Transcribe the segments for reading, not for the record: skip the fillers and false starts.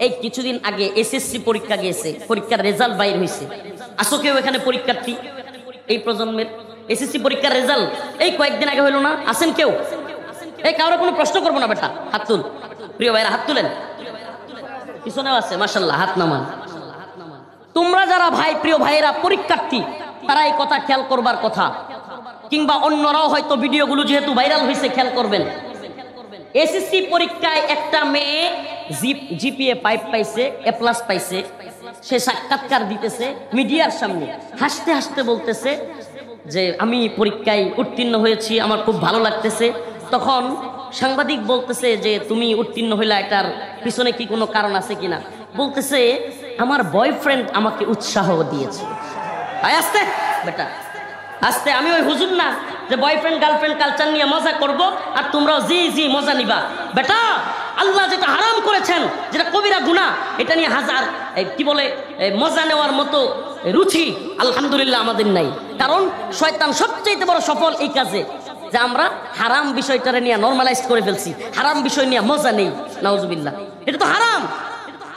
এই কিছুদিন আগে এসএসসি পরীক্ষা গিয়েছে, পরীক্ষার রেজাল্ট বাইর হয়েছে। আসো কেউ এখানে পরীক্ষার্থী, এই প্রজন্মের এসএসসি পরীক্ষার রেজাল্ট এই কয়েকদিন আগে হইলো না? আসেন কেউ? এই কারো কোনো প্রশ্ন করবো না বেটা, হাত তুল। প্রিয় ভাইরা হাত তুলেন, পিছনেও আছে মাশাআল্লাহ, হাত নামান। তোমরা যারা ভাই, প্রিয় ভাইয়েরা পরীক্ষার্থী, তারা এই কথা খেয়াল করবার কথা, কিংবা অন্যরাও হয়তো ভিডিওগুলো যেহেতু ভাইরাল হয়েছে খেয়াল করবেন। এসএসসি পরীক্ষায় একটা মেয়ে জিপিএ 5 পাইছে, A+ পাইছে। সে সাক্ষাৎকার দিতেছে মিডিয়ার সামনে, হাসতে হাসতে বলতেছে যে আমি পরীক্ষায় উত্তীর্ণ হয়েছি, আমার খুব ভালো লাগতেছে। তখন সাংবাদিক বলতেছে যে তুমি উত্তীর্ণ হইলা, এটার পিছনে কি কোনো কারণ আছে কিনা? বলতেছে আমার বয়ফ্রেন্ড আমাকে উৎসাহ দিয়েছে। আস্তে বেটা আস্তে, আমি ওই হুজুর না যে বয়ফ্রেন্ড গার্লফ্রেন্ড কালচার নিয়ে মজা করব আর তোমরাও জি মজা নিবা। বেটা আল্লাহ যেটা হারাম করেছেন, যেটা কবিরা গুনাহ, এটা নিয়ে হাজার কি বলে মজা নেওয়ার মতো রুচি আলহামদুলিল্লাহ আমাদের নাই। কারণ শয়তান সবচেয়ে বড় সফল এই কাজে যে আমরা হারাম বিষয়টারে নিয়ে নরমালাইজ করে ফেলছি, হারাম বিষয় নিয়ে মজা নেই। নাউজুবিল্লাহ, এটা তো হারাম।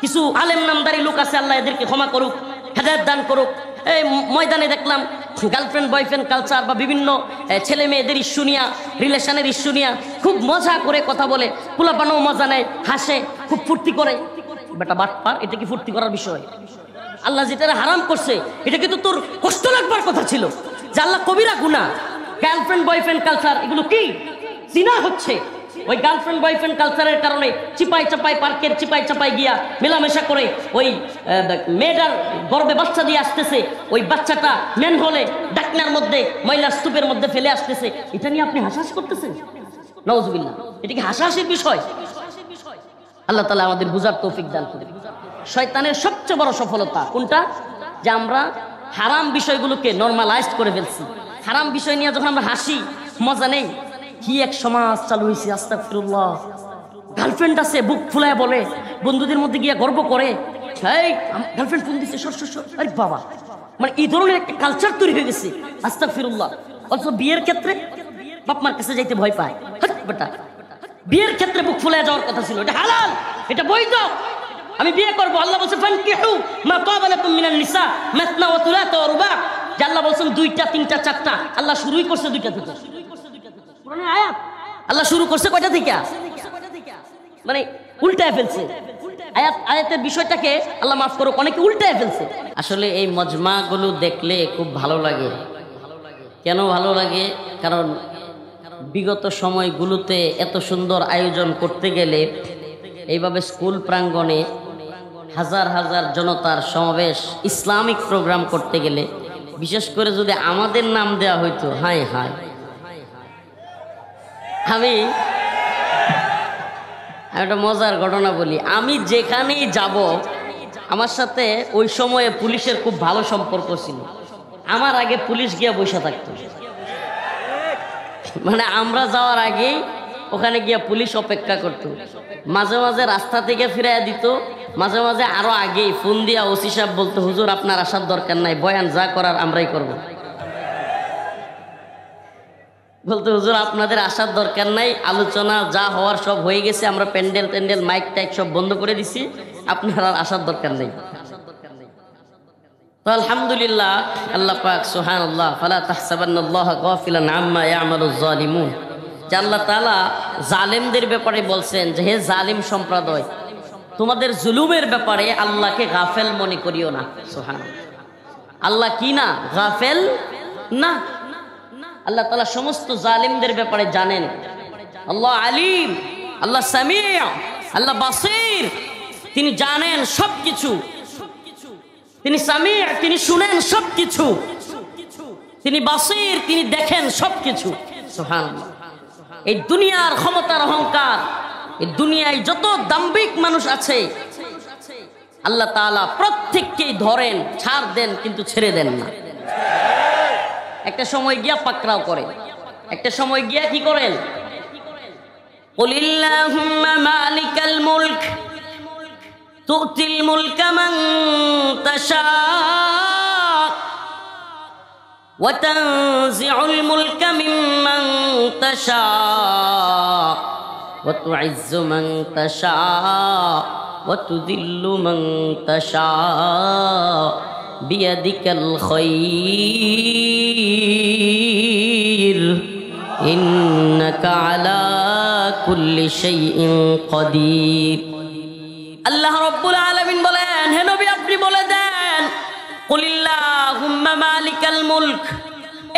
কিছু আলেম নামদারি লোক আছে, আল্লাহ এদেরকে ক্ষমা করুক, হেদায়েত দান করুক। এই ময়দানে দেখলাম গার্লফ্রেন্ড বয়ফ্রেন্ড কালচার বা বিভিন্ন ছেলে মেয়েদের ইস্যু নিয়া, রিলেশনের ইস্যু নিয়া খুব মজা করে কথা বলে, পোলাপানও মজা নেয়, হাসে, খুব ফুর্তি করে। বেটা বাটপার, এটা কি ফুর্তি করার বিষয়? আল্লাহ যেটা হারাম করছে এটা কিন্তু তোর কষ্ট লাগবার কথা ছিল, যে আল্লাহ কবিরা গুনাহ। গার্লফ্রেন্ড বয়ফ্রেন্ড কালচার এগুলো কি জিনা হচ্ছে। ওই গার্লফ্রেন্ড বয়ফ্রেন্ড কালচারের কারণে চিপাই চাপাই, পার্কের চিপাই চাপাই গিয়া মেলামেশা করে ওই মেয়েটার গর্ভে বাচ্চা দিয়ে আসতেছে, ওই বাচ্চাটা মেন হলে ডাকনার মধ্যে ময়লার স্তূপের মধ্যে ফেলে আসতেছে। এটা নিয়ে আপনি হাসাহাস করতেছেন? নাউজুবিল্লাহ, এটা কি হাসাহাসির বিষয়? আল্লাহ তাআলা আমাদের বুঝার তৌফিক দান করুন। শয়তানের সবচেয়ে বড় সফলতা কোনটা? যে আমরা হারাম বিষয়গুলোকে নরমালাইজড করে ফেলছি। হারাম বিষয় নিয়ে যখন আমরা হাসি, মজা নেই, কি এক সমাজ চালু হয়েছে। আস্তাগফিরুল্লাহ, গার্লফ্রেন্ড আছে বুক ফুলায় বলে, বন্ধুদের মধ্যে গিয়ে গর্ব করে, এই গার্লফ্রেন্ড ফোন দিচ্ছে, আরে বাবা, মানে এই ধরনের একটা কালচার তৈরি হয়ে গেছে। আস্তাগফিরুল্লাহ। অথচ বিয়ের ক্ষেত্রে বাপ মার কাছে যাইতে ভয় পায়। বেটা বিয়ের ক্ষেত্রে বুক ফুলায় যাওয়ার কথা ছিল, এটা হালাল, এটা বৈধ, আমি বিয়ে করবো। আল্লাহ বলছে ফানকিহু মা তাবা লাকুম মিনান নিসা মাসনা ওয়া থুলাথা ওয়া রুবা। যে আল্লাহ বলছেন 2টা 3টা 4টা, আল্লাহ শুরুই করছে 2টা থেকে। পুরানো আয়াত আল্লাহ শুরু করছে কয়টা থেকে? মানে উল্টায় ফেলছে আয়াতের বিষয়টাকে। আল্লাহ মাফ করুক, অনেকে উল্টায় ফেলছে। আসলে এই মজমাগুলো দেখলে খুব ভালো লাগে। কেন ভালো লাগে? কারণ বিগত সময়গুলোতে এত সুন্দর আয়োজন করতে গেলে, এইভাবে স্কুল প্রাঙ্গণে হাজার হাজার জনতার সমাবেশ, ইসলামিক প্রোগ্রাম করতে গেলে, বিশেষ করে যদি আমাদের নাম দেওয়া হইতো, হায় হায়। আমি একটা মজার ঘটনা বলি। আমি যেখানেই যাব, আমার সাথে ওই সময়ে পুলিশের খুব ভালো সম্পর্ক ছিল। আমার আগে পুলিশ গিয়া বসে থাকতো, মানে আমরা যাওয়ার আগেই ওখানে গিয়া পুলিশ অপেক্ষা করতো। মাঝে মাঝে রাস্তা থেকে ফিরাইয়া দিত, মাঝে মাঝে আরো আগেই ফোন দিয়া ওসি সাহেব বলতো, হুজুর আপনার আসার দরকার নাই, বয়ান যা করার আমরাই করব। বলতো হুজুর আপনাদের আসার দরকার নাই, আলোচনা যা হওয়ার সব হয়ে গেছে, আমরা প্যান্ডেল ট্যান্ডেল মাইক টাইক সব বন্ধ করে দিছি, আপনার আর আসার দরকার নেই। তো আলহামদুলিল্লাহ, আল্লাহ পাক সুবহানাল্লাহ, ফালা তাহসাবান্নাল্লাহা গাফিলান আম্মা ইয়ামালুজ জালিমুন। যে আল্লাহ তাআলা জালেমদের ব্যাপারে বলছেন যে হে জালিম সম্প্রদায়, তোমাদের জুলুমের ব্যাপারে আল্লাহকে গাফেল মনে করিও না। সুবহানাল্লাহ, আল্লাহ কি না? গাফেল না। আল্লাহ তাআলা সমস্ত জালিমদের ব্যাপারে জানেন। আল্লাহ আলিম, আল্লাহ সামিউ, আল্লাহ বাসীর, তিনি জানেন সবকিছু। তিনি সামিউ, তিনি শুনেন সবকিছু। তিনি বাসীর, তিনি দেখেন সবকিছু। সুবহানাল্লাহ। এই দুনিয়ার ক্ষমতার অহংকার, এই দুনিয়ায় যত দাম্ভিক মানুষ আছে, আল্লাহ তাআলা প্রত্যেককেই ধরেন, ছাড় দেন, কিন্তু ছেড়ে দেন না। একটা সময় গিয়া পাকড়াও করে, একটা সময় গিয়া কি করেন? কুলিল্লাহুম্মা মালিকাল মুলক তুতিল মুলকা মান তাশা ওয়া তানজিউল মুলকা মিম্মান তাশা ওয়া তুইজ্জু মান তাশা ওয়া তুযিল্লু মান তাশা বিয়াদিকাল খায়র ইন্নাকা আলা কুল্লি শাইইন কাদির। আল্লাহ রাব্বুল আলামিন বলেন, হে নবী আপনি বলে দেন, কুলিল্লাহুম্মা মালিকাল মুলক,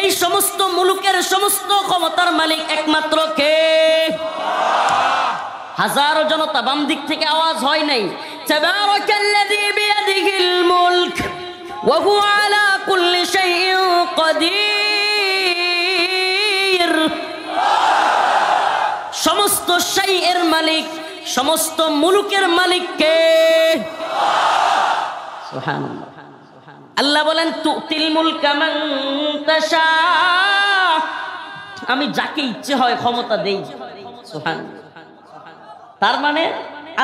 এই সমস্ত মুলুকের সমস্ত ক্ষমতার মালিক একমাত্র কে? হাজারো জনতা বাম দিক থেকে আওয়াজ হয় নাই, তাবারাকাল্লাযী বিয়াদিহিল মুলক ওয়া হুয়া আলা কুল্লি শাইইন কাদির। সমস্ত শাইয়ের মালিক, সমস্ত মুলুকের মালিক কে? সুবহানাল্লাহ। আল্লাহ বলেন, তুতিল মুলকা মান তাশা, আমি যাকে ইচ্ছে হয় ক্ষমতা দেই। সুবহানাল্লাহ। তার মানে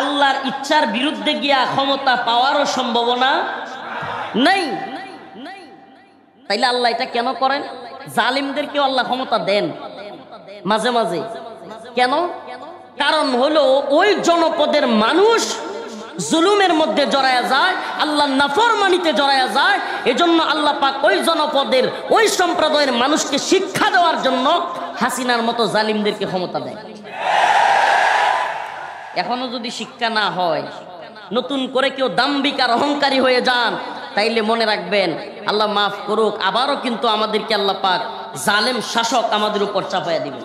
আল্লাহর ইচ্ছার বিরুদ্ধে গিয়া ক্ষমতা পাওয়ারও সম্ভাবনা নাই। তাইলে আল্লাহ এটা কেন করেন? জালিমদেরকে আল্লাহ ক্ষমতা দেন মাঝে মাঝে। কেন? কারণ হলো ওই জনপদের মানুষ জুলুমের মধ্যে জড়ায়া যায়, আল্লাহর নাফরমানিতে জড়ায়া যায়। এজন্য আল্লাহ পাক ওই জনপদের ওই সম্প্রদায়ের মানুষকে শিক্ষা দেওয়ার জন্য হাসিনার মতো জালিমদেরকে ক্ষমতা দেয়। এখনো যদি শিক্ষা না হয়, নতুন করে কেউ দাম্ভিক আর অহংকারী হয়ে যান, তাইলে মনে রাখবেন আল্লাহ মাফ করুক, আবারও কিন্তু আমাদেরকে আল্লাহ পাক জালেম শাসক আমাদের উপর চাপাইয়া দিবেন।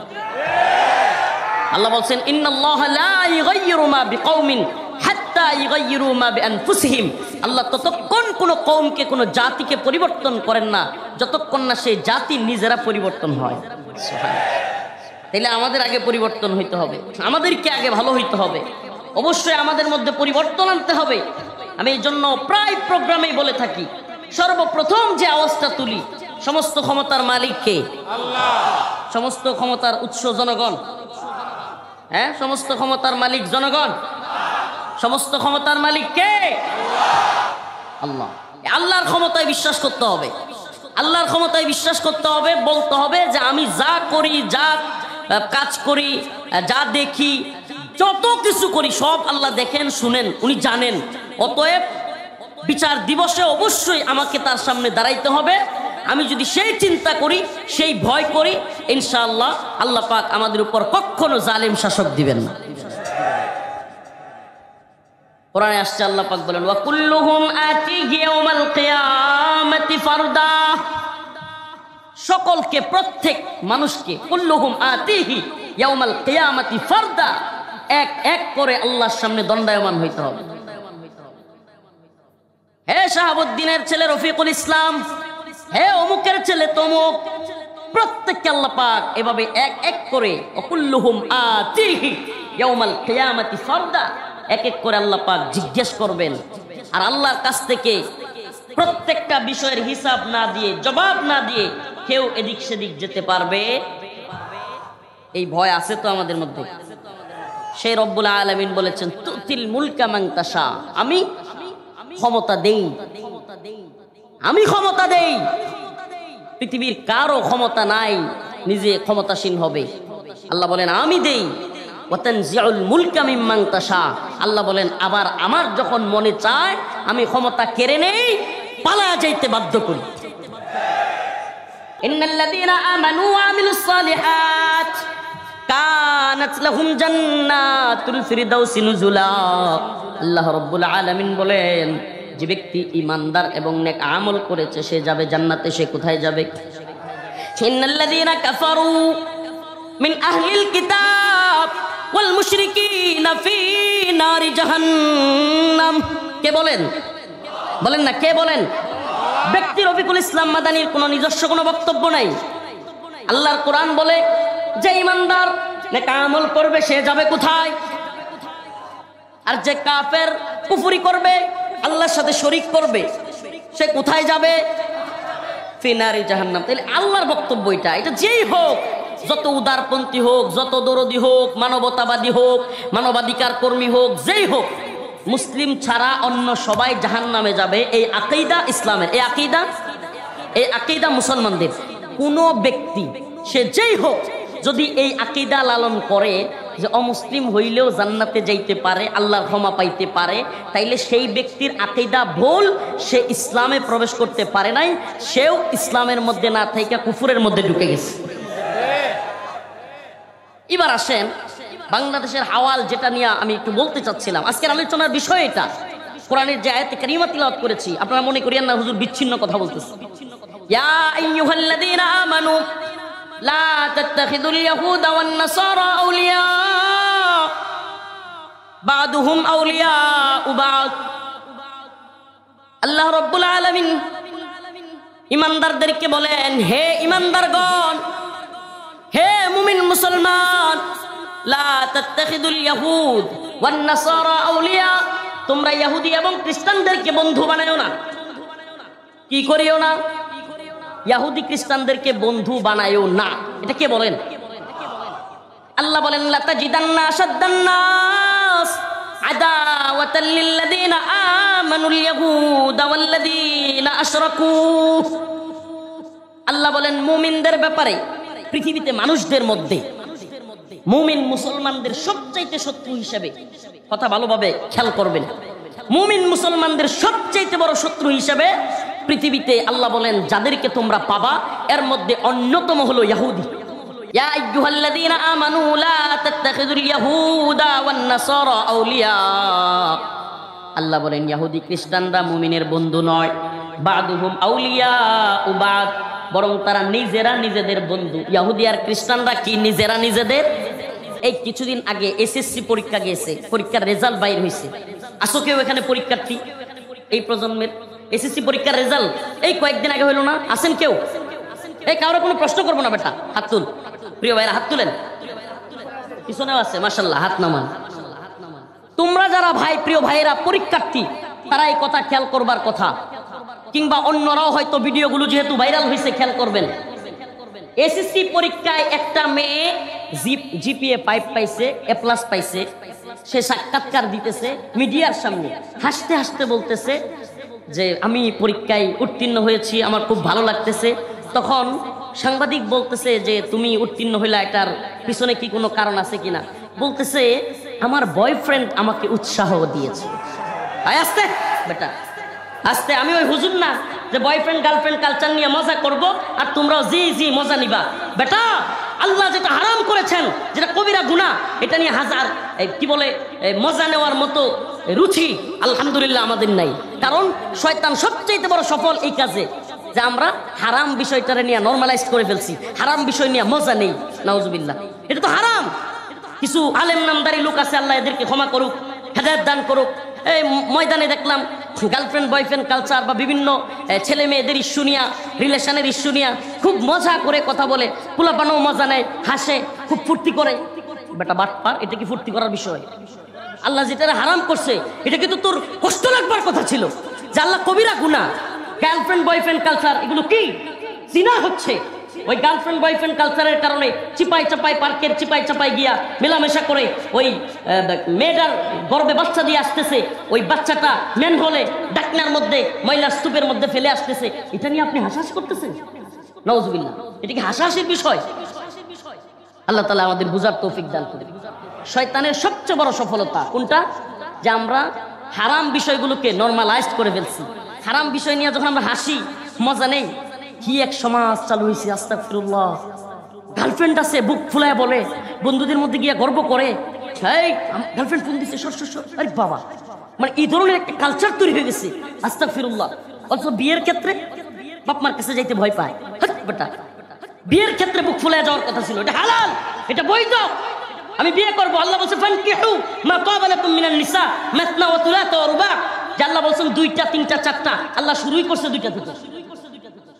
আল্লাহ বলছেন, ইন্নাল্লাহা লা ইউগাইয়িরু মা বিকাউমিন হাত্তা ইউগাইয়িরু মা বিআনফুসিহিম। আল্লাহ ততক্ষণ কোন কওমকে, কোন জাতিকে পরিবর্তন করেন না যতক্ষণ না সেই জাতি নিজেরা পরিবর্তন হয়। সুবহানাল্লাহ। তাইলে আমাদের আগে পরিবর্তন হইতে হবে, আমাদেরকে আগে ভালো হইতে হবে, অবশ্যই আমাদের মধ্যে পরিবর্তন আনতে হবে। আমি এই জন্য প্রায় প্রোগ্রামেই বলে থাকি, সর্বপ্রথম যে আওয়াজটা তুলি, সমস্ত ক্ষমতার মালিক কে? আল্লাহ। সমস্ত ক্ষমতার উৎস জনগণ। হ্যাঁ, সমস্ত ক্ষমতার মালিক জনগণ। সমস্ত ক্ষমতার মালিক কে? আল্লাহ। আল্লাহর ক্ষমতায় বিশ্বাস করতে হবে, আল্লাহর ক্ষমতায় বিশ্বাস করতে হবে। বলতে হবে যে আমি যা করি, যা কাজ করি, যা দেখি, যত কিছু করি সব আল্লাহ দেখেন, শুনেন, উনি জানেন। অতএব বিচার দিবসে অবশ্যই আমাকে তার সামনে দাঁড়াইতে হবে। আমি যদি সেই চিন্তা করি, সেই ভয় করি, ইনশাআল্লাহ আল্লাহ পাক আমাদের উপর কখনো জালিম শাসক দিবেন না। কোরআনে আসছে, আল্লাহ পাক বলেন, ওয়া কুল্লুহুম আতিহি ইয়াউমাল কিয়ামাতি ফারদা। সকলকে, প্রত্যেক মানুষকে, কুল্লুহুম আতিহি ইয়াউমাল কিয়ামাতি ফারদা, এক এক করে আল্লাহর সামনে দণ্ডায়মান হইতে হবে। হে শাহাবুদ্দিনের ছেলে রফিকুল ইসলাম, হে অমুকের ছেলে তমুক, প্রত্যেককে আল্লাহ পাক এভাবে এক এক করে, কুল্লুহুম আতিহি ইয়াউমাল কিয়ামাতি ফারদা, এক এক করে আল্লাহ পাক জিজ্ঞেস করবেন। আর আল্লাহর কাছ থেকে প্রত্যেকটা বিষয়ের হিসাব না দিয়ে, জবাব না দিয়ে কেউ এদিক সেদিক যেতে পারবে? এই ভয় আছে তো আমাদের মধ্যে। সেই রব্বুল আলামিন বলেছেন, তুতিল মুলকা মান তাশা, আমি ক্ষমতা দেই, আমি ক্ষমতা দেই। পৃথিবীর কারো ক্ষমতা নাই নিজে ক্ষমতাসীন হবে। আল্লাহ বলেন আমি দেই। ওয়া তানজিউল মুলকা মিম্মান তাশা, আল্লাহ বলেন আবার আমার যখন মনে চায় আমি ক্ষমতা কেড়ে নেই, পালায়া যাইতে বাধ্য করি। ইন্নাল্লাযীনা আমানু ওয়া আমিলুস সালিহাত কানাত লাহুম জান্নাতুল ফিরদাউসি নুজুলা। আল্লাহ রাব্বুল আলামিন বলেন, যে ব্যক্তি ঈমানদার এবং নেক আমল করেছে সে যাবে জান্নাতে। সে কোথায় যাবে? ইন্নাল্লাযীনা কাফারু মিন আহলিল কিতাব ওয়াল মুশরিকিনা ফি নারি জাহান্নাম। কে বলেন? বলেন না, কে বলেন? ব্যক্তি রফিকুল ইসলাম মাদানির কোনো নিজস্ব কোনো বক্তব্য নাই। আল্লাহর কোরআন বলে যে ঈমানদার নেক আমল করবে সে যাবে কোথায়? আর যে কাফের কুফরি করবে, আল্লাহর সাথে শরীক করবে, সে কোথায় যাবে? ফিনারি জাহান্নাম। তাহলে আল্লাহর বক্তব্য এটা। এটা যেই হোক, যত উদারপন্থী হোক, যত দরদি হোক, মানবতাবাদী হোক, মানবাধিকার কর্মী হোক, যেই হোক, মুসলিম ছাড়া অন্য সবাই জাহান্নামে যাবে। এই আকীদা ইসলামের, এই আকীদা মুসলমানদের। কোন ব্যক্তি সে যেই হোক যদি এই আকীদা লালন করে যে অমুসলিম হইলেও জান্নাতে যাইতে পারে, আল্লাহর ক্ষমা পাইতে পারে, তাইলে সেই ব্যক্তির আকীদা ভুল, সে ইসলামে প্রবেশ করতে পারে নাই, সেও ইসলামের মধ্যে না থেকে কুফরের মধ্যে ঢুকে গেছে। এবার আসেন বাংলাদেশের হাওয়াল, যেটা নিয়ে আমি একটু বলতে চাচ্ছিলাম। আজকের আলোচনার বিষয় এটা, কোরআনের যে আয়াতে কারিমা তিলাওয়াত করেছি, আপনারা মনে করিয়েন না হুজুর বিচ্ছিন্ন কথা বলতেছে। ইয়া আইয়ুহাল্লাযীনা আমানু লা তাত্তাখিযুল ইয়াহুদা ওয়ান নাসারা আউলিয়া বা'দুহুম আউলিয়াউ বা'দ। আল্লাহ রাব্বুল আলামিন ঈমানদারদেরকে বলেন, হে ঈমানদারগণ, হে মুমিন মুসলমান, লা তাত্তাখিযুল ইয়াহুদ ওয়ান নাসারা আউলিয়া, তোমরা ইহুদি এবং খ্রিস্টানদেরকে বন্ধু বানায়ো না। কি করিও না? ইহুদি খ্রিস্টানদেরকে বন্ধু বানায়ো না। এটা কে বলেন? আল্লাহ বলেন, লা তাজিদান্না আশাদ্দান নাস আদাওয়াতাল লিল্লাযীনা আমানুল ইয়াহুদা ওয়াল্লাযীনা আশরাকু। আল্লাহ বলেন মুমিনদের ব্যাপারে পৃথিবীতে মানুষদের মধ্যে মুমিন মুসলমানদের সবচাইতে শত্রু হিসেবে, কথা ভালোভাবে খেয়াল করবেন, মুমিন মুসলমানদের সবচাইতে বড় শত্রু হিসেবে পৃথিবীতে আল্লাহ বলেন যাদেরকে তোমরা পাবা, এর মধ্যে অন্যতম হলো ইহুদি। ইয়া আইয়ুহাল্লাযীনা আমানু লা তাত্তাখিযুল ইয়াহুদা ওয়ান নাসারা আউলিয়া। আল্লাহ বলেন ইহুদি খ্রিস্টানরা মুমিনের বন্ধু নয়, বা'দুহুম আউলিয়াউ বা'দ, বরং তারা নিজেরা নিজেদের বন্ধু। ইহুদি আর খ্রিস্টানরা কি নিজেরা নিজেদের? এই কিছুদিন আগে এসএসসি পরীক্ষা গিয়েছে, পরীক্ষার রেজাল্ট বাইর হয়েছে। আসো কেউ এখানে পরীক্ষার্থী, এই প্রজন্মের এসএসসি পরীক্ষার রেজাল্ট এই কয়েকদিন আগে হইল না? আসেন কেউ? এই কারো কোনো প্রশ্ন করবো না বেটা, হাত তুল। প্রিয় ভাইরা হাত তুলেন, পিছনেও আছে মাশাআল্লাহ, হাত নামান। তোমরা যারা ভাই, প্রিয় ভাইয়েরা পরীক্ষার্থী, তারা এই কথা খেয়াল করবার কথা, কিংবা অন্যরাও হয়তো ভিডিওগুলো যেহেতু ভাইরাল হয়েছে খেয়াল করবেন। এসএসসি পরীক্ষায় একটা মেয়ে জিপিএ 5 পাইছে, A+ পাইছে, সে সাক্ষাৎকার দিতেছে মিডিয়ার সামনে, হাসতে হাসতে বলতেছে যে আমি পরীক্ষায় উত্তীর্ণ হয়েছি, আমার খুব ভালো লাগতেছে। তখন সাংবাদিক বলতেছে যে তুমি উত্তীর্ণ হইলা, এটার পিছনে কি কোনো কারণ আছে কিনা? বলতেছে আমার বয়ফ্রেন্ড আমাকে উৎসাহ দিয়েছে। আস্তে বেটা আস্তে, আমি ওই হুজুর না যে বয়ফ্রেন্ড গার্লফ্রেন্ড কালচার নিয়ে মজা করব আর তোমরাও জি মজা নিবা। বেটা আল্লাহ যেটা হারাম করেছেন, যেটা কবিরা গুনাহ, এটা নিয়ে হাজার কি বলে মজা নেওয়ার মতো রুচি আলহামদুলিল্লাহ আমাদের নাই। কারণ শয়তান সবচেয়ে বড় সফল এই কাজে যে আমরা হারাম বিষয়টারে নিয়ে নরমালাইজ করে ফেলছি, হারাম বিষয় নিয়ে মজা নেই। নাউজুবিল্লাহ, এটা তো হারাম। কিছু আলেম নামদারি লোক আছে, আল্লাহ এদেরকে ক্ষমা করুক, হেদায়েত দান করুক। এই ময়দানে দেখলাম গার্লফ্রেন্ড বয়ফ্রেন্ড কালচার বা বিভিন্ন ছেলে মেয়েদের ইস্যু নিয়া, রিলেশনের ইস্যু নিয়া খুব মজা করে কথা বলে, পোলাপানও মজা নেয়, হাসে, খুব ফুর্তি করে। বেটা বাটপার, এটা কি ফুর্তি করার বিষয়? আল্লাহ যেটা হারাম করছে এটা কিন্তু তোর কষ্ট লাগবার কথা ছিল, যে আল্লাহ কবিরা গুনাহ। গার্লফ্রেন্ড বয়ফ্রেন্ড কালচার এগুলো কি জিনা হচ্ছে। ওই গার্লফ্রেন্ড বয়ফ্রেন্ড কালচারের কারণে চিপাই চাপাই, পার্কের চিপাই চাপাই গিয়া মেলামেশা করে ওই মেয়েটার গর্ভে বাচ্চা দিয়ে আসতেছে, ওই বাচ্চাটা মেন হলে ডাকনার মধ্যে ময়লার স্তূপের মধ্যে ফেলে আসতেছে। এটা নিয়ে আপনি হাসাহাসি করতেছেন? নাউজুবিল্লাহ, এটা কি হাসাহাসির বিষয়? আল্লাহ তাআলা আমাদের বুঝার তৌফিক দান করুন। শয়তানের সবচেয়ে বড় সফলতা কোনটা? যে আমরা হারাম বিষয়গুলোকে নরমালাইজড করে ফেলছি। হারাম বিষয় নিয়ে যখন আমরা হাসি, মজা নেই, কি এক সমাজ চালু হয়েছে। আস্তাগফিরুল্লাহ, গার্লফ্রেন্ড আছে বুক ফুলায় বলে, বন্ধুদের মধ্যে গিয়া গর্ব করে, এই গার্লফ্রেন্ড ফোন দিচ্ছে, সর। আরে বাবা, মানে এই ধরনের একটা কালচার তৈরি হয়ে গেছে। আস্তাগফিরুল্লাহ। অথচ বিয়ের ক্ষেত্রে বাপ মার কাছে যাইতে ভয় পায়। বেটা বিয়ের ক্ষেত্রে বুক ফুলায় যাওয়ার কথা ছিল, এটা হালাল, এটা বৈধ, আমি বিয়ে করবো। আল্লাহ বলছে ফানকিহু মা তাবা লাকুম মিনান নিসা মাসনা ওয়া থুলাথা ওয়া রুবা। যে আল্লাহ বলছেন 2টা 3টা 4টা, আল্লাহ শুরুই করছে 2টা থেকে।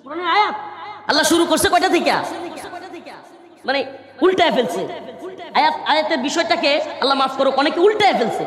কোরআনের আয়াত আল্লাহ শুরু করছে কয়টা থেকে? মানে উল্টায় ফেলছে আয়াতের বিষয়টাকে, আল্লাহ মাফ করুক, অনেকে উল্টায় ফেলছে।